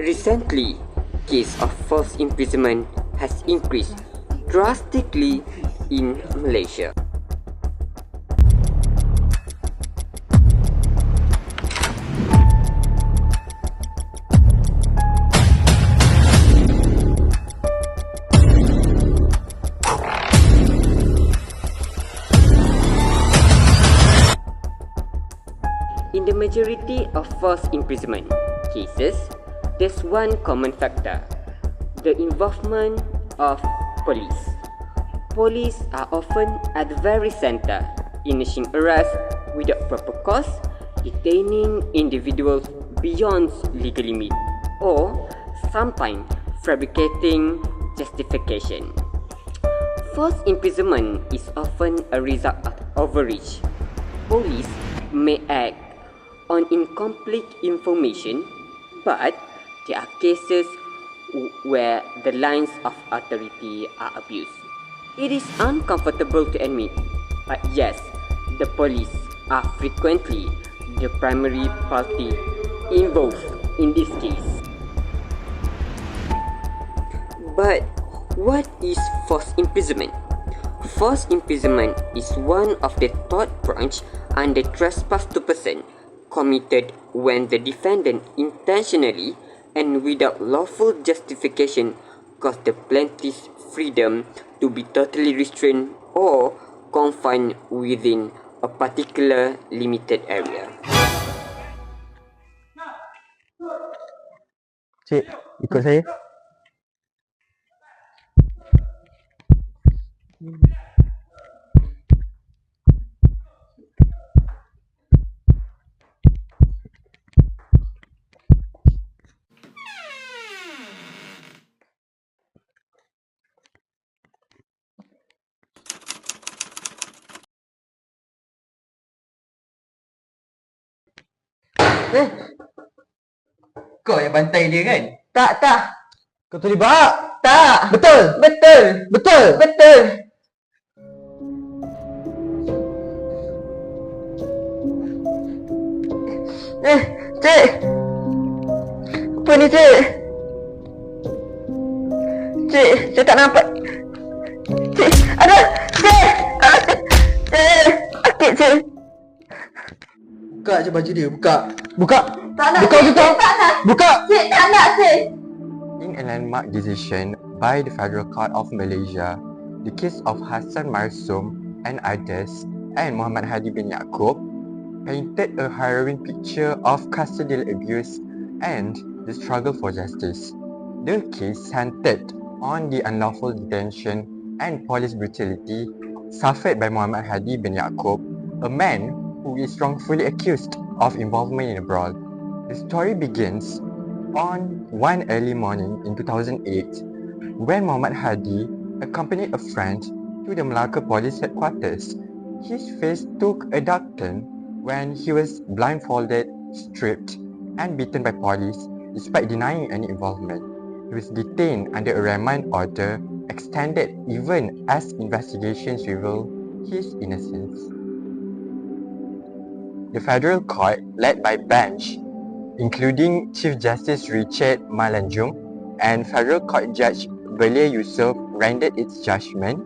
Recently, case of false imprisonment has increased drastically in Malaysia. In the majority of false imprisonment cases, there's one common factor: the involvement of police. Police are often at the very center, initiating arrests without proper cause, detaining individuals beyond legal limit, or sometimes fabricating justification. False imprisonment is often a result of overreach. Police may act on incomplete information, but there are cases where the lines of authority are abused. It is uncomfortable to admit, but yes, the police are frequently the primary party involved in this case. But what is false imprisonment? False imprisonment is one of the third branch under trespass to person, committed when the defendant intentionally and without lawful justification cause the plaintiff's freedom to be totally restrained or confined within a particular limited area. Cik, ikut saya. Kau yang bantai dia kan? Tak. Kau terlibat? Tak. Betul? Betul. Betul? Betul. Cik. Apa ni, Cik? Cik, saya tak nampak. Cik, ada. Cik. Cik. Sakit, Cik. Buka je baju dia, buka. Buka. Tak nak, Buka Cik. juga. Tak nak. Buka. Cik, tak nak, Cik. In a landmark decision by the Federal Court of Malaysia, the case of Hassan Marsom and others and Mohd Hady Bin Ya'kop painted a harrowing picture of custodial abuse and the struggle for justice. The case centered on the unlawful detention and police brutality suffered by Mohd Hady Bin Ya'kop, a man who is wrongfully accused of involvement in a brawl. The story begins on one early morning in 2008 when Mohd Hady accompanied a friend to the Melaka Police Headquarters. His face took a dark turn when he was blindfolded, stripped and beaten by police despite denying any involvement. He was detained under a remand order extended even as investigations reveal his innocence. The Federal Court, led by bench including Chief Justice Richard Malanjung and Federal Court Judge Belia Yusof, rendered its judgment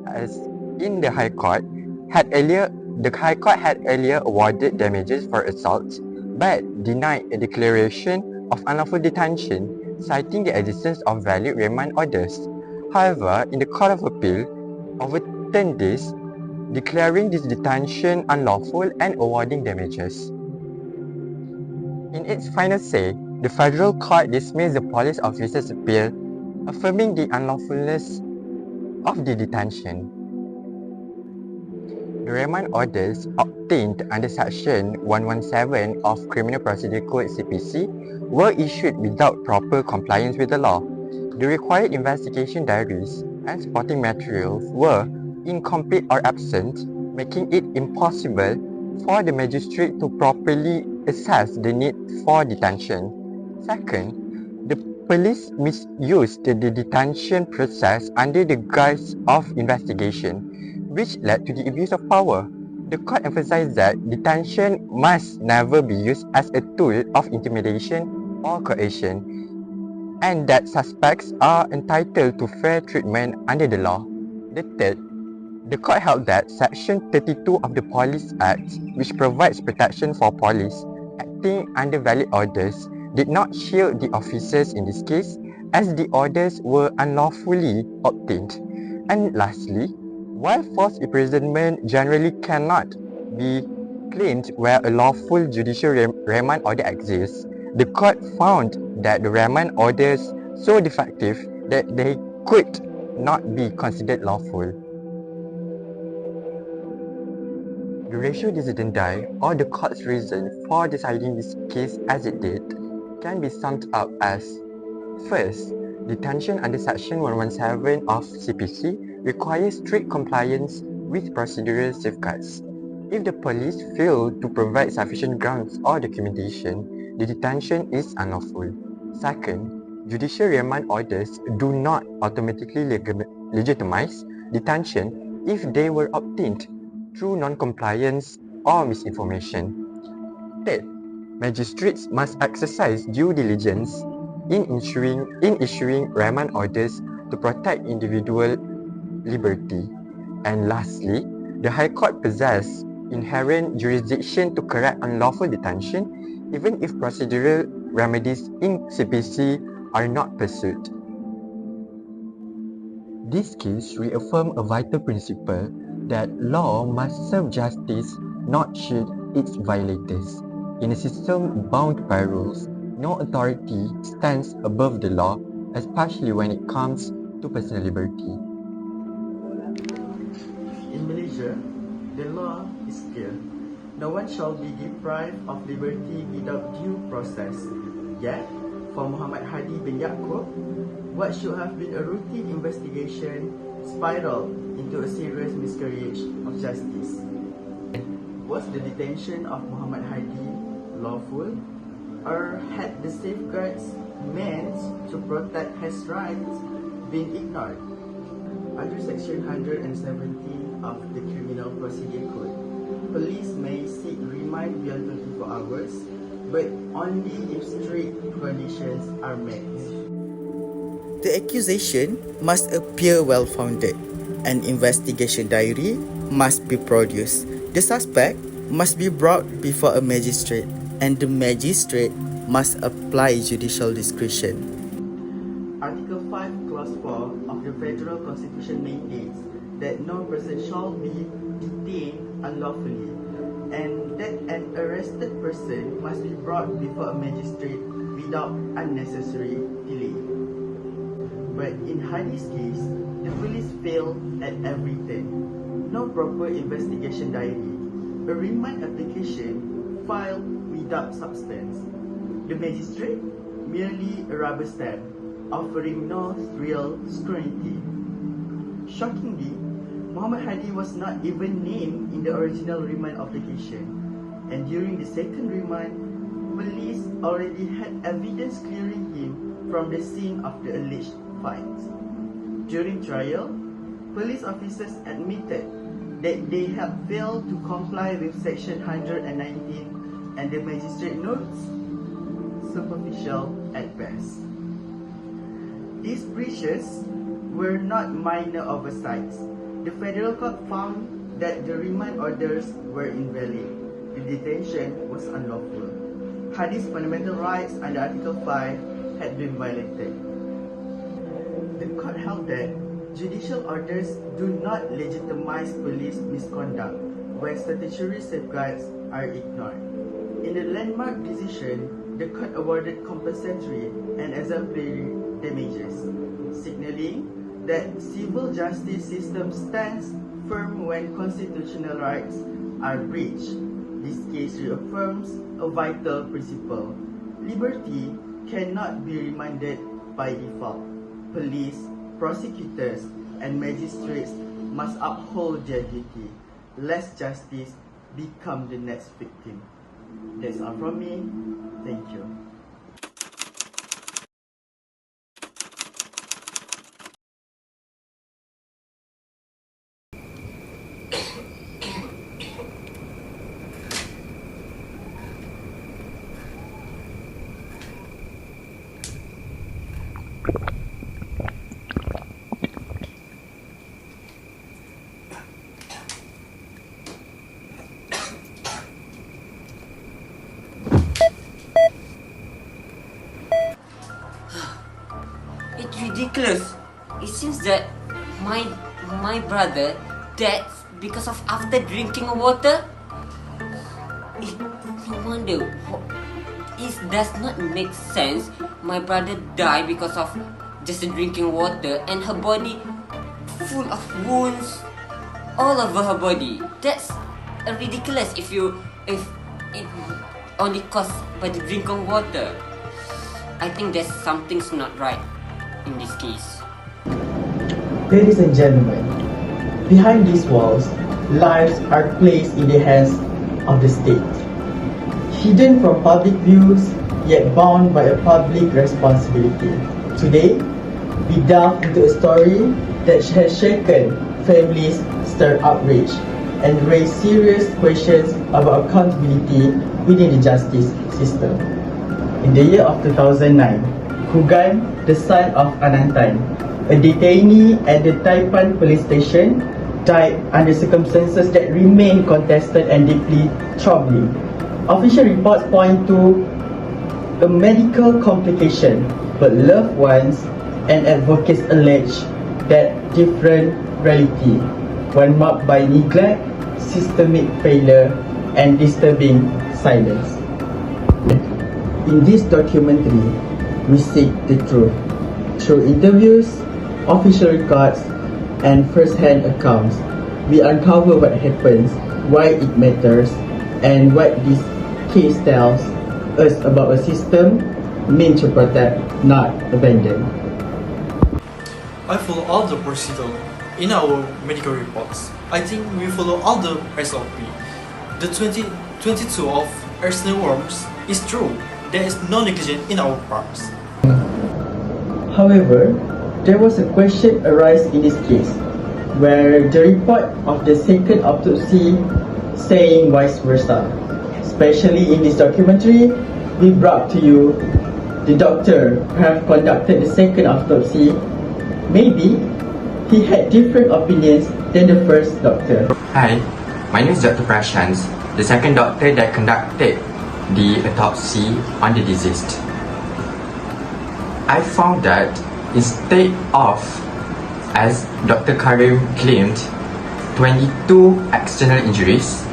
as in the High Court had earlier awarded damages for assault but denied a declaration of unlawful detention, citing the existence of valid remand orders. However, in the Court of Appeal overturned this, declaring this detention unlawful and awarding damages. In its final say, the Federal Court dismissed the police officer's appeal, affirming the unlawfulness of the detention. The remand orders obtained under Section 117 of Criminal Procedure Code (CPC) were issued without proper compliance with the law. The required investigation diaries and supporting materials were incomplete or absent, making it impossible for the magistrate to properly assess the need for detention. Second, the police misused the detention process under the guise of investigation, which led to the abuse of power. The court emphasized that detention must never be used as a tool of intimidation or coercion. and that suspects are entitled to fair treatment under the law. The third, the court held that Section 32 of the Police Act, which provides protection for police acting under valid orders, did not shield the officers in this case, as the orders were unlawfully obtained. And lastly, while false imprisonment generally cannot be claimed where a lawful judicial remand order exists, the court found that the remand orders so defective that they could not be considered lawful. The ratio decidendi, or the court's reason for deciding this case as it did, can be summed up as: first, detention under Section 117 of CPC requires strict compliance with procedural safeguards. If the police fail to provide sufficient grounds or documentation, the detention is unlawful. Second, judicial remand orders do not automatically legitimize detention if they were obtained through non-compliance or misinformation. Third, magistrates must exercise due diligence in issuing remand orders to protect individual liberty. And lastly, the High Court possesses inherent jurisdiction to correct unlawful detention, even if procedural remedies in CPC are not pursued. This case reaffirms a vital principle that law must serve justice, not shield its violators. In a system bound by rules, no authority stands above the law, especially when it comes to personal liberty. In Malaysia, the law is clear. No one shall be deprived of liberty without due process. Yet, for Mohd Hady Bin Ya'kop, what should have been a routine investigation spiraled into a serious miscarriage of justice. Was the detention of Mohd Hady lawful, or had the safeguards meant to protect his rights been ignored? Under Section 117 of the Criminal Procedure Code, police may seek remand beyond 24 hours, but only if strict conditions are met. The accusation must appear well-founded. An investigation diary must be produced. The suspect must be brought before a magistrate, and the magistrate must apply judicial discretion. Article 5, Clause 4 of the Federal Constitution mandates that no person shall be detained unlawfully, and that an arrested person must be brought before a magistrate without unnecessary delay. But in Hady's case, the police failed at everything. No proper investigation diary, a remand application filed without substance. The magistrate merely a rubber stamp, offering no real scrutiny. Shockingly, Mohd Hady was not even named in the original remand application, and during the second remand, police already had evidence clearing him from the scene of the alleged fight. During trial, police officers admitted that they had failed to comply with Section 119, and the magistrate notes superficial at best. These breaches were not minor oversights. The federal court found that the remand orders were invalid. The detention was unlawful. Hady's fundamental rights under Article 5 had been violated. The court held that judicial orders do not legitimize police misconduct where statutory safeguards are ignored. In the landmark decision, the court awarded compensatory and exemplary damages, signaling that civil justice system stands firm when constitutional rights are breached. This case reaffirms a vital principle. Liberty cannot be remanded by default. Police, prosecutors, and magistrates must uphold their duty, lest justice become the next victim. That's all from me. Thank you. ridiculous. It seems that my brother died because of after drinking water. No wonder. It does not make sense. My brother died because of just drinking water, and her body full of wounds all over her body. That's ridiculous if it only caused by the drinking water. I think there's something's not right in this case. Ladies and gentlemen, behind these walls, lives are placed in the hands of the state. Hidden from public views, yet bound by a public responsibility. Today, we delve into a story that has shaken families, stirred outrage, and raised serious questions about accountability within the justice system. In the year of 2009, Kugan, the son of Ananthan, a detainee at the Taipan police station, died under circumstances that remain contested and deeply troubling. Official reports point to a medical complication, but loved ones and advocates allege that different reality, one marked by neglect, systemic failure, and disturbing silence. In this documentary, we seek the truth through interviews, official records, and first-hand accounts. We uncover what happens, why it matters, and what this case tells us about a system meant to protect, not abandon. I follow all the procedure in our medical reports. I think we follow all the SOP. The 2022 of arsenal worms is true. There is no negligence in our parts. However, there was a question arise in this case, where the report of the second autopsy saying vice versa. Especially in this documentary, we brought to you the doctor who have conducted the second autopsy. Maybe he had different opinions than the first doctor. Hi, my name is Dr. Prashant, the second doctor that conducted the autopsy on the deceased. I found that instead of, as Dr. Karim claimed, 22 external injuries,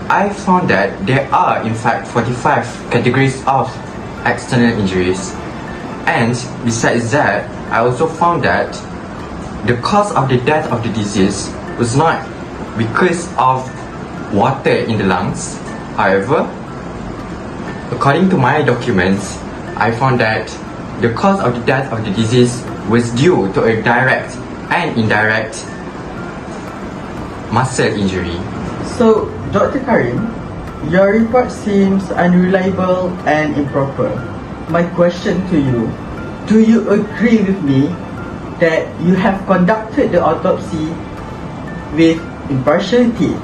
I found that there are in fact 45 categories of external injuries. And besides that, I also found that the cause of the death of the deceased was not because of water in the lungs. However, according to my documents, I found that the cause of the death of the deceased was due to a direct and indirect muscle injury. So, Dr. Karim, your report seems unreliable and improper. My question to you, do you agree with me that you have conducted the autopsy with impartiality?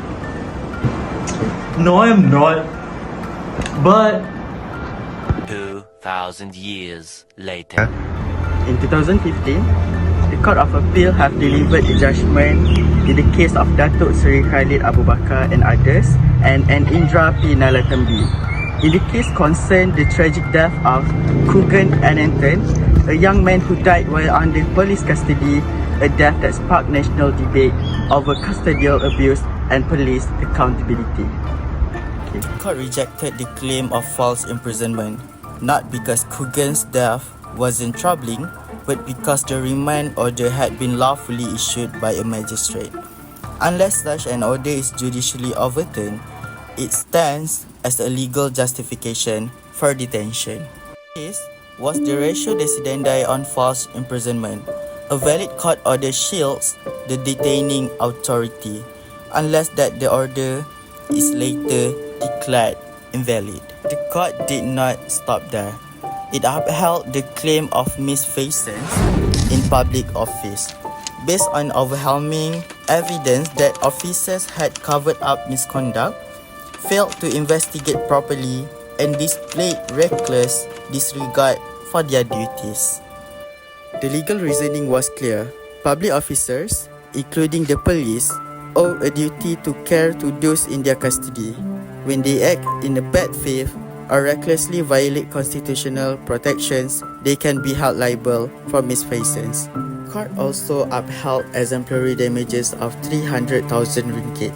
No, I am not. But 2,000 years later. In 2015, the Court of Appeal have delivered a judgment in the case of Datuk Seri Khalid Abu Bakar and others and N Indra P. Nallathamby. In the case concerned the tragic death of Kugan Ananthan, a young man who died while under police custody, a death that sparked national debate over custodial abuse and police accountability. The court rejected the claim of false imprisonment, not because Kugan's death wasn't troubling, but because the remand order had been lawfully issued by a magistrate. Unless such an order is judicially overturned, it stands as a legal justification for detention. This was the ratio decidendi on false imprisonment. A valid court order shields the detaining authority, unless that the order is later declared invalid. The court did not stop there. It upheld the claim of misfeasance in public office, based on overwhelming evidence that officers had covered up misconduct, failed to investigate properly, and displayed reckless disregard for their duties. The legal reasoning was clear. Public officers, including the police, owe a duty to care to those in their custody. When they act in a bad faith or recklessly violate constitutional protections, they can be held liable for misfeasance. Court also upheld exemplary damages of 300,000 ringgit.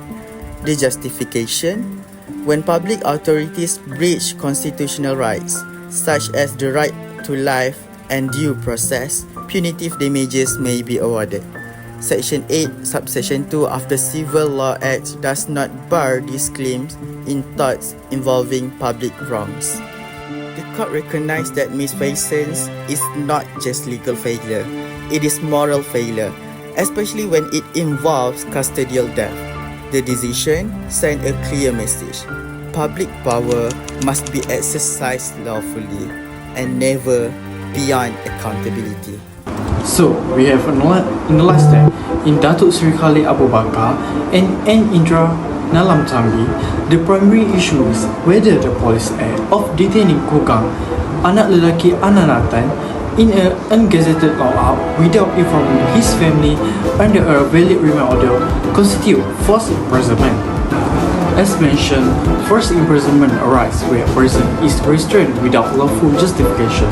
The justification: when public authorities breach constitutional rights, such as the right to life and due process, punitive damages may be awarded. Section 8, Subsection 2 of the Civil Law Act does not bar these claims in torts involving public wrongs. The court recognized that misfeasance is not just legal failure, it is moral failure, especially when it involves custodial death. The decision sent a clear message: public power must be exercised lawfully and never beyond accountability. So, we have analyzed that in Datuk Seri Khalid Abu Bakar and N Indra Nallathamby, the primary issue is whether the police act of detaining Kugan, anak lelaki Ananthan, in an ungazetted lockout without informing his family under a valid remand order constitute forced imprisonment. As mentioned, forced imprisonment arises where a person is restrained without lawful justification.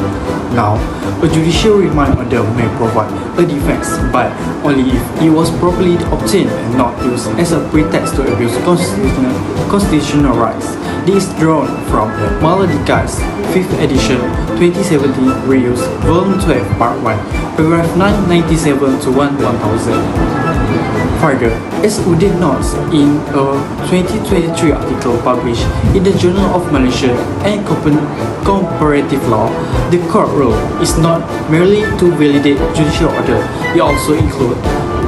Now, a judicial remand order may provide a defense, but only if it was properly obtained and not used as a pretext to abuse constitutional rights. This is drawn from Maladika's 5th edition 2017 reuse Volume 12 Part 1, paragraph 997 to 1000. Further, as we did note in a 2023 article published in the Journal of Malaysia and Comparative Law, the court rule is not merely to validate judicial order, it also includes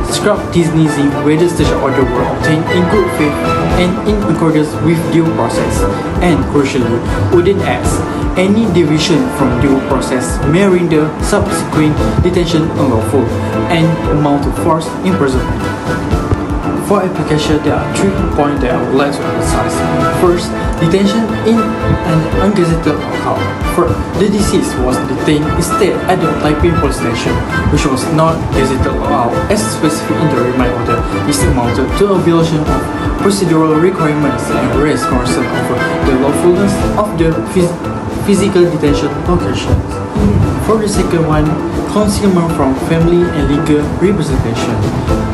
scrutinizing whether such order were obtained in good faith and in accordance with due process, and crucially, wouldn't ask any deviation from due process may render subsequent detention unlawful and amount to forced imprisonment. For application, there are 3 points that I would like to emphasize. First, detention in an ungazetted lockout. First, the deceased was detained instead at the Taipei police station, which was not gazetted lockout as specified in the remand order. This amounted to a violation of procedural requirements and raised concern over the lawfulness of the physical detention locations. For the second one, concealment from family and legal representation.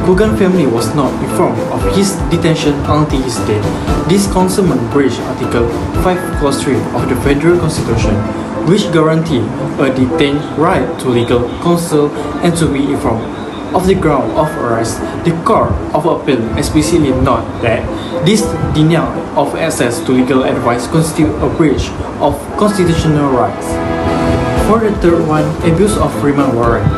Kugan family was not informed of his detention until his death. This concealment breached Article 5 Clause 3 of the Federal Constitution, which guaranteed a detained right to legal counsel and to be informed of the ground of arrest. The Court of Appeal explicitly noted that this denial of access to legal advice constitutes a breach of constitutional rights. For the third one, abuse of remand warrant.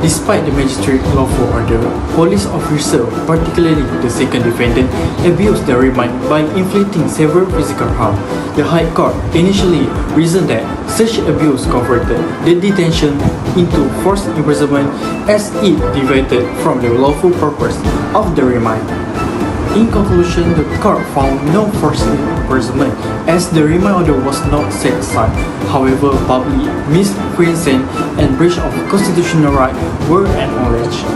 Despite the magistrate lawful order, police officers, particularly the second defendant, abused the remand by inflicting severe physical harm. The High Court initially reasoned that such abuse converted the detention into forced imprisonment as it deviated from the lawful purpose of the remand. In conclusion, the court found no forced imprisonment as the remand order was not set aside. However, public misfeasance and breach of constitutional right were acknowledged.